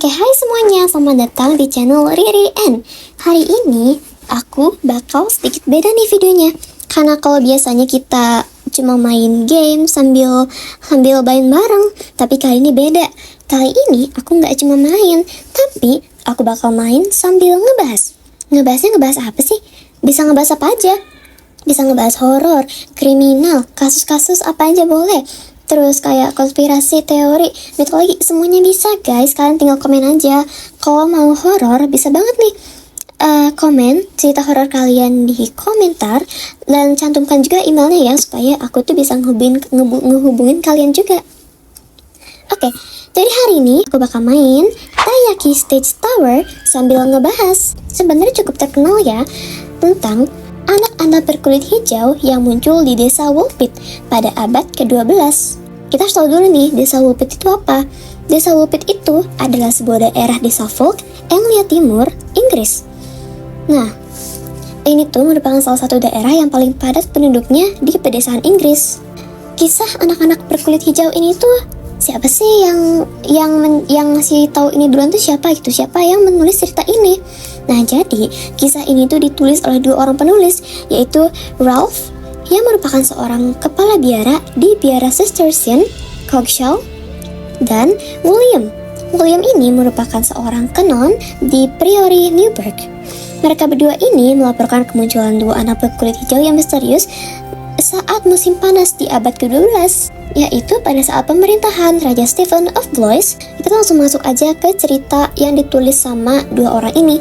Oke, hai semuanya, selamat datang di channel Riri N. Hari ini aku bakal sedikit beda nih videonya. Karena kalau biasanya kita cuma main game sambil main bareng, tapi kali ini beda. Kali ini aku nggak cuma main, tapi aku bakal main sambil ngebahas. Ngebahasnya ngebahas apa sih? Bisa ngebahas apa aja? Bisa ngebahas horor, kriminal, kasus-kasus apa aja boleh. Terus kayak konspirasi, teori, mitologi, semuanya bisa guys. Kalian tinggal komen aja. Kalau mau horor bisa banget nih. Komen cerita horor kalian di komentar. Dan cantumkan juga emailnya ya, supaya aku tuh bisa ngehubungin kalian juga. Oke, jadi hari ini aku bakal main Taiyaki Stage Tower sambil ngebahas. Sebenarnya cukup terkenal ya tentang anak-anak berkulit hijau yang muncul di desa Woolpit pada abad ke-12. Kita harus tahu dulu nih, desa Woolpit itu apa? Desa Woolpit itu adalah sebuah daerah di Suffolk, Anglia Timur, Inggris. Nah, ini tuh merupakan salah satu daerah yang paling padat penduduknya di pedesaan Inggris. Kisah anak-anak berkulit hijau ini tuh siapa sih yang ngasih tahu ini duluan tuh siapa gitu? Siapa yang menulis cerita ini? Nah, jadi kisah ini tuh ditulis oleh dua orang penulis, yaitu Ralph yang merupakan seorang kepala biara di biara Cistercian Coggeshall, dan William. William ini merupakan seorang canon di Priory Newburgh. Mereka berdua ini melaporkan kemunculan dua anak berkulit hijau yang misterius saat musim panas di abad ke-12, yaitu pada saat pemerintahan Raja Stephen of Blois. Kita langsung masuk aja ke cerita yang ditulis sama dua orang ini.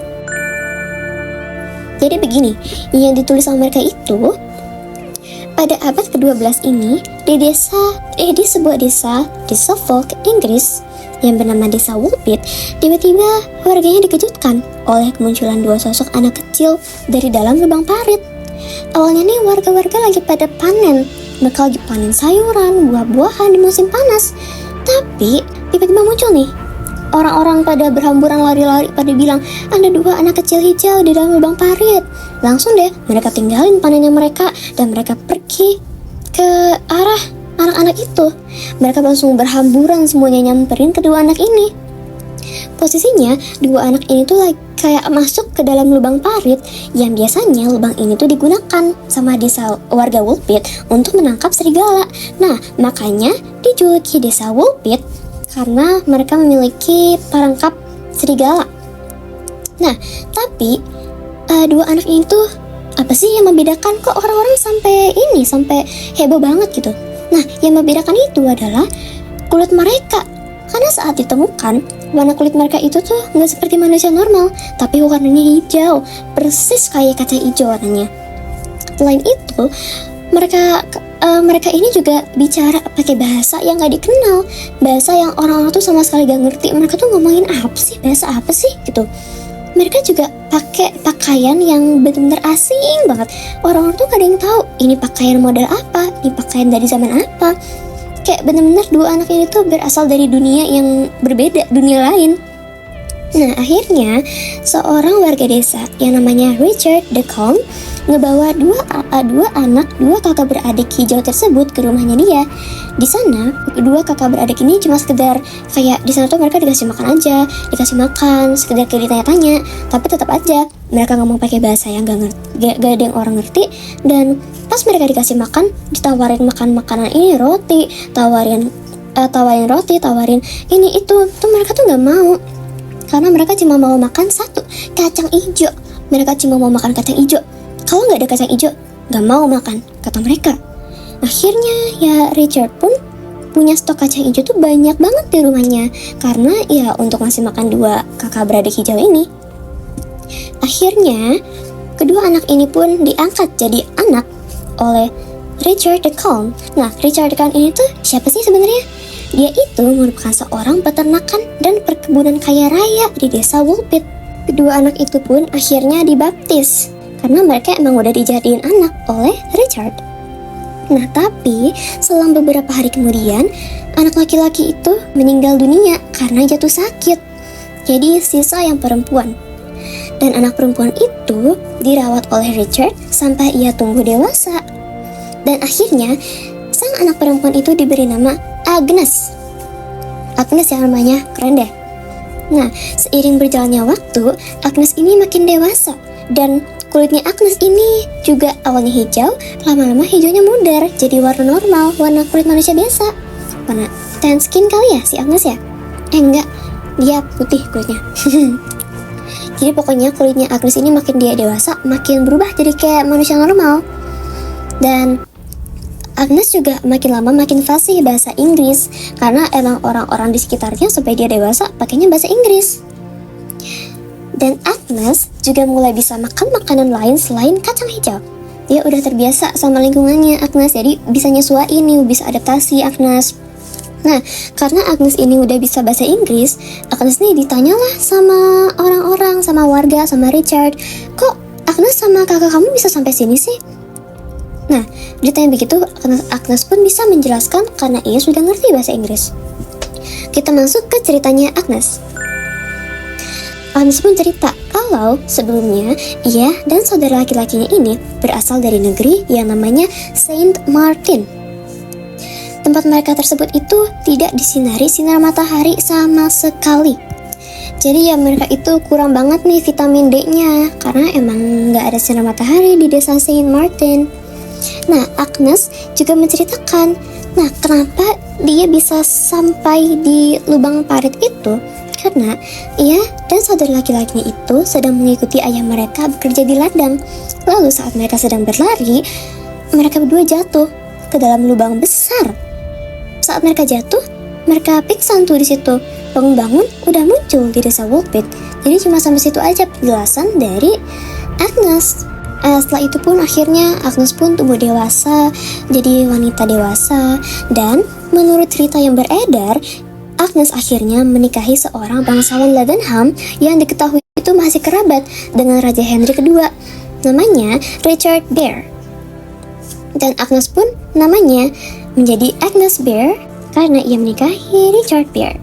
Jadi begini, yang ditulis sama mereka itu pada abad ke-12 ini di sebuah desa di Suffolk, Inggris yang bernama desa Woolpit, tiba-tiba warganya dikejutkan oleh kemunculan dua sosok anak kecil dari dalam lubang parit. Awalnya nih warga-warga lagi pada panen, mereka lagi panen sayuran, buah-buahan di musim panas. Tapi tiba-tiba muncul nih orang-orang pada berhamburan lari-lari pada bilang ada dua anak kecil hijau di dalam lubang parit. Langsung deh mereka tinggalin panennya mereka dan mereka pergi ke arah anak-anak itu. Mereka langsung berhamburan semuanya nyamperin kedua anak ini. Posisinya dua anak ini tuh kayak masuk ke dalam lubang parit yang biasanya lubang ini tuh digunakan sama desa warga Woolpit untuk menangkap serigala. Nah, makanya dijuluki desa Woolpit karena mereka memiliki perangkap serigala. Nah, tapi dua anak ini tuh apa sih yang membedakan kok orang-orang sampai heboh banget gitu? Nah, yang membedakan itu adalah kulit mereka. Karena saat ditemukan, warna kulit mereka itu tuh nggak seperti manusia normal, tapi warnanya hijau, persis kayak kacang hijau warnanya. Selain itu, mereka ini juga bicara pakai bahasa yang nggak dikenal, bahasa yang orang-orang tuh sama sekali gak ngerti. Mereka tuh ngomongin apa sih, bahasa apa sih gitu. Mereka juga pakai pakaian yang benar-benar asing banget. Orang-orang tuh gak ada yang tahu ini pakaian model apa, ini pakaian dari zaman apa. Kayak benar-benar dua anak ini tuh berasal dari dunia yang berbeda, dunia lain. Nah, akhirnya seorang warga desa yang namanya Richard the Calm ngebawa dua kakak beradik hijau tersebut ke rumahnya dia. Di sana, kedua kakak beradik ini cuma sekedar kayak di sana tuh mereka dikasih makan aja, sekedar kayak ditanya-tanya, tapi tetap aja mereka ngomong pakai bahasa yang gak ada yang orang ngerti. Dan pas mereka dikasih makan, ditawarin makan makanan ini, tawarin ini itu, tuh mereka tuh nggak mau. Karena mereka cuma mau makan satu, kacang hijau. Mereka cuma mau makan kacang hijau. Kalau nggak ada kacang hijau, nggak mau makan, kata mereka. Akhirnya ya Richard pun punya stok kacang hijau tuh banyak banget di rumahnya. Karena ya untuk ngasih makan dua kakak beradik hijau ini. Akhirnya kedua anak ini pun diangkat jadi anak oleh Richard the Calm. Nah, Richard the Calm ini tuh siapa sih sebenarnya? Dia itu merupakan seorang peternakan dan perkebunan kaya raya di desa Woolpit. Kedua anak itu pun akhirnya dibaptis karena mereka emang udah dijadiin anak oleh Richard. Nah, tapi selang beberapa hari kemudian, anak laki-laki itu meninggal dunia karena jatuh sakit. Jadi sisa yang perempuan. Dan anak perempuan itu dirawat oleh Richard sampai ia tumbuh dewasa. Dan akhirnya sang anak perempuan itu diberi nama Agnes yang namanya keren deh. Nah, seiring berjalannya waktu, Agnes ini makin dewasa dan kulitnya Agnes ini juga awalnya hijau, lama-lama hijaunya mudar jadi warna normal, warna kulit manusia biasa. Warna tan skin kali ya si Agnes ya? Enggak, dia putih kulitnya. Jadi pokoknya kulitnya Agnes ini makin dia dewasa, makin berubah jadi kayak manusia normal. Dan Agnes juga makin lama makin fasih bahasa Inggris karena emang orang-orang di sekitarnya sampai dia dewasa pakainya bahasa Inggris. Dan Agnes juga mulai bisa makan makanan lain selain kacang hijau. Dia udah terbiasa sama lingkungannya Agnes, jadi bisa nyesuaiin nih, bisa adaptasi Agnes. Nah, karena Agnes ini udah bisa bahasa Inggris, Agnes nih ditanyalah sama orang-orang, sama warga, sama Richard, kok Agnes sama kakak kamu bisa sampai sini sih? Nah, ditanya begitu, Agnes pun bisa menjelaskan karena ia sudah ngerti bahasa Inggris. Kita masuk ke ceritanya Agnes. Agnes pun cerita kalau sebelumnya ia dan saudara laki-lakinya ini berasal dari negeri yang namanya Saint Martin. Tempat mereka tersebut itu tidak disinari sinar matahari sama sekali. Jadi ya mereka itu kurang banget nih vitamin D-nya karena emang nggak ada sinar matahari di desa Saint Martin. Nah, Agnes juga menceritakan, nah kenapa dia bisa sampai di lubang parit itu? Karena ia dan saudara laki-lakinya itu sedang mengikuti ayah mereka bekerja di ladang. Lalu saat mereka sedang berlari, mereka berdua jatuh ke dalam lubang besar. Saat mereka jatuh, mereka pingsan tuh di situ. Bangun-bangun udah muncul di desa Woolpit. Jadi cuma sampai situ aja penjelasan dari Agnes. Setelah itu pun akhirnya Agnes pun tumbuh dewasa, jadi wanita dewasa. Dan menurut cerita yang beredar, Agnes akhirnya menikahi seorang bangsawan Ladenham yang diketahui itu masih kerabat dengan Raja Henry II, namanya Richard Bear. Dan Agnes pun namanya menjadi Agnes Bear karena ia menikahi Richard Bear.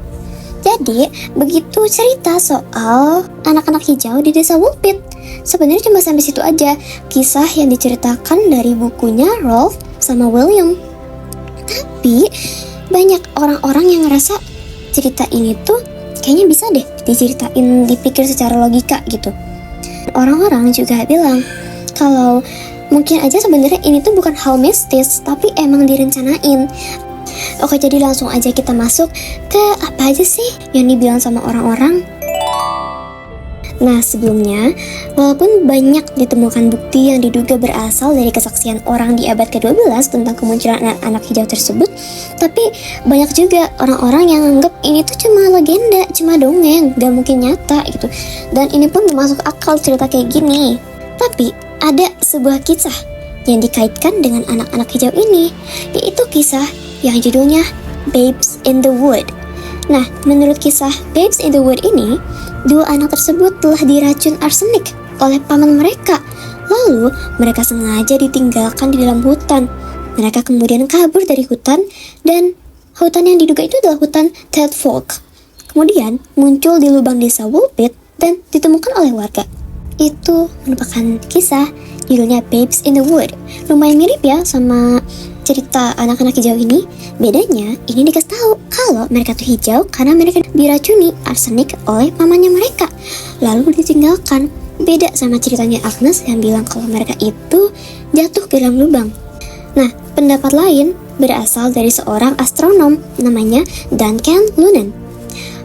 Jadi, begitu cerita soal anak-anak hijau di desa Woolpit. Sebenarnya cuma sampai situ aja kisah yang diceritakan dari bukunya Rolf sama William. Tapi, banyak orang-orang yang ngerasa cerita ini tuh kayaknya bisa deh diceritain, dipikir secara logika gitu. Orang-orang juga bilang kalau mungkin aja sebenarnya ini tuh bukan hal mistis, tapi emang direncanain. Oke, jadi langsung aja kita masuk ke apa aja sih yang dibilang sama orang-orang. Nah, sebelumnya, walaupun banyak ditemukan bukti yang diduga berasal dari kesaksian orang di abad ke-12 tentang kemunculan anak-anak hijau tersebut, tapi banyak juga orang-orang yang anggap ini tuh cuma legenda, cuma dongeng, gak mungkin nyata gitu. Dan ini pun masuk akal cerita kayak gini. Tapi ada sebuah kisah yang dikaitkan dengan anak-anak hijau ini, yaitu kisah yang judulnya Babes in the Wood. Nah, menurut kisah Babes in the Wood ini, dua anak tersebut telah diracun arsenik oleh paman mereka. Lalu, mereka sengaja ditinggalkan di dalam hutan. Mereka kemudian kabur dari hutan, dan hutan yang diduga itu adalah hutan Tedfolk. Kemudian, muncul di lubang desa Woolpit dan ditemukan oleh warga. Itu merupakan kisah judulnya Babes in the Wood. Lumayan mirip ya sama cerita anak-anak hijau ini. Bedanya, ini dikasih tahu kalau mereka tuh hijau karena mereka diracuni arsenik oleh pamannya mereka, lalu ditinggalkan. Beda sama ceritanya Agnes yang bilang kalau mereka itu jatuh ke dalam lubang. Nah, pendapat lain berasal dari seorang astronom namanya Duncan Lunnan.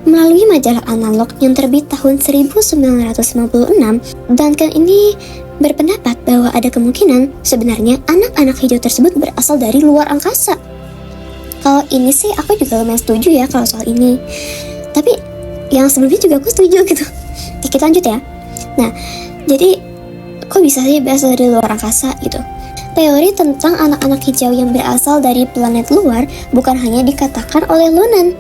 Melalui majalah analog yang terbit tahun 1996, Duncan ini berpendapat bahwa ada kemungkinan sebenarnya anak-anak hijau tersebut berasal dari luar angkasa. Kalau ini sih aku juga lumayan setuju ya kalau soal ini. Tapi yang sebelumnya juga aku setuju gitu. Oke, kita lanjut ya. Nah, jadi kok bisa sih berasal dari luar angkasa gitu? Teori tentang anak-anak hijau yang berasal dari planet luar bukan hanya dikatakan oleh Lunnan,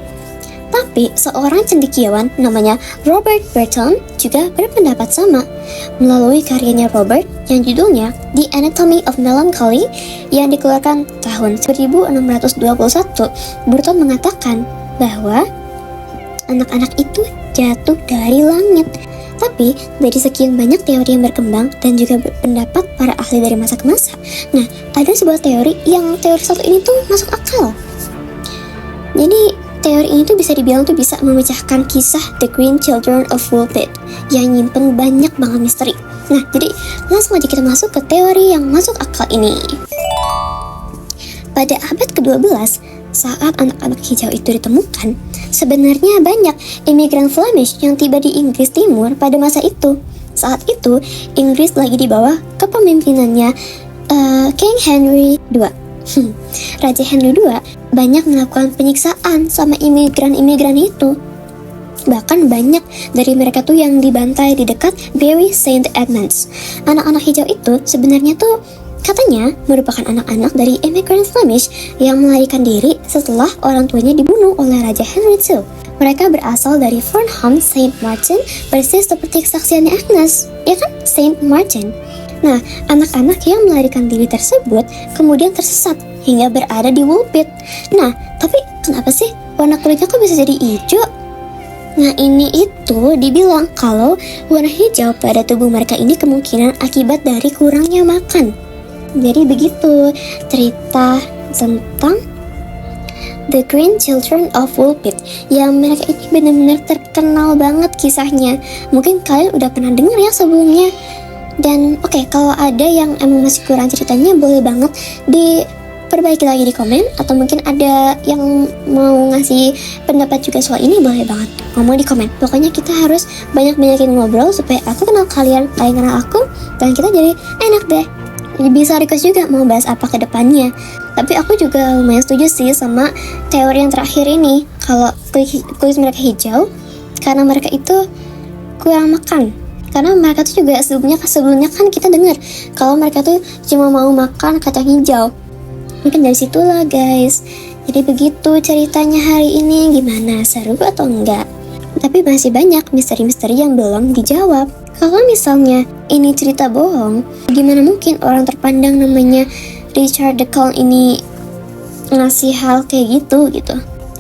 tapi seorang cendekiawan namanya Robert Burton juga berpendapat sama. Melalui karyanya Robert yang judulnya The Anatomy of Melancholy yang dikeluarkan tahun 1621, Burton mengatakan bahwa anak-anak itu jatuh dari langit. Tapi dari sekian banyak teori yang berkembang dan juga pendapat para ahli dari masa ke masa, ada sebuah teori yang teori satu ini tuh masuk akal. Jadi teori ini tuh bisa dibilang tuh bisa memecahkan kisah The Green Children of Woolpit yang nyimpen banyak banget misteri. Nah, jadi langsung aja kita masuk ke teori yang masuk akal ini. Pada abad ke-12, saat anak-anak hijau itu ditemukan, sebenarnya banyak imigran Flemish yang tiba di Inggris Timur pada masa itu. Saat itu, Inggris lagi di bawah kepemimpinannya King Henry II. Raja Henry II banyak melakukan penyiksaan sama imigran-imigran itu. Bahkan banyak dari mereka tuh yang dibantai di dekat Bury St. Edmunds. Anak-anak hijau itu sebenarnya tuh katanya merupakan anak-anak dari imigran Flemish yang melarikan diri setelah orang tuanya dibunuh oleh Raja Henry II. Mereka berasal dari Farnham St. Martin, persis seperti kesaksiannya Agnes, ya kan? St. Martin. Nah, anak-anak yang melarikan diri tersebut kemudian tersesat hingga berada di Woolpit. Nah, tapi kenapa sih warna kulitnya kok bisa jadi hijau? Nah, ini itu dibilang kalau warna hijau pada tubuh mereka ini kemungkinan akibat dari kurangnya makan. Jadi begitu cerita tentang The Green Children of Woolpit yang mereka ini benar-benar terkenal banget kisahnya. Mungkin kalian udah pernah dengar ya sebelumnya. Dan oke, kalau ada yang emang masih kurang ceritanya, boleh banget diperbaiki lagi di komen. Atau mungkin ada yang mau ngasih pendapat juga soal ini, boleh banget ngomong di komen. Pokoknya kita harus banyak-banyakin ngobrol supaya aku kenal kalian kenal aku, dan kita jadi enak deh. Bisa request juga mau bahas apa ke depannya. Tapi aku juga lumayan setuju sih sama teori yang terakhir ini, kalau kulit mereka hijau karena mereka itu kurang makan. Karena mereka tuh juga sebelumnya kan kita dengar kalau mereka tuh cuma mau makan kacang hijau. Mungkin dari situlah guys. Jadi begitu ceritanya hari ini. Gimana, seru atau enggak? Tapi masih banyak misteri-misteri yang belum dijawab. Kalau misalnya ini cerita bohong, gimana mungkin orang terpandang namanya Richard de Calne ini ngasih hal kayak gitu.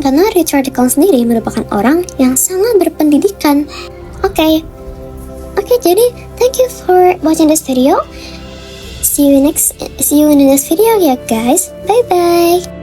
Karena Richard de Calne sendiri merupakan orang yang sangat berpendidikan. Oke, jadi thank you for watching this video. See you in the next video ya guys. Bye bye.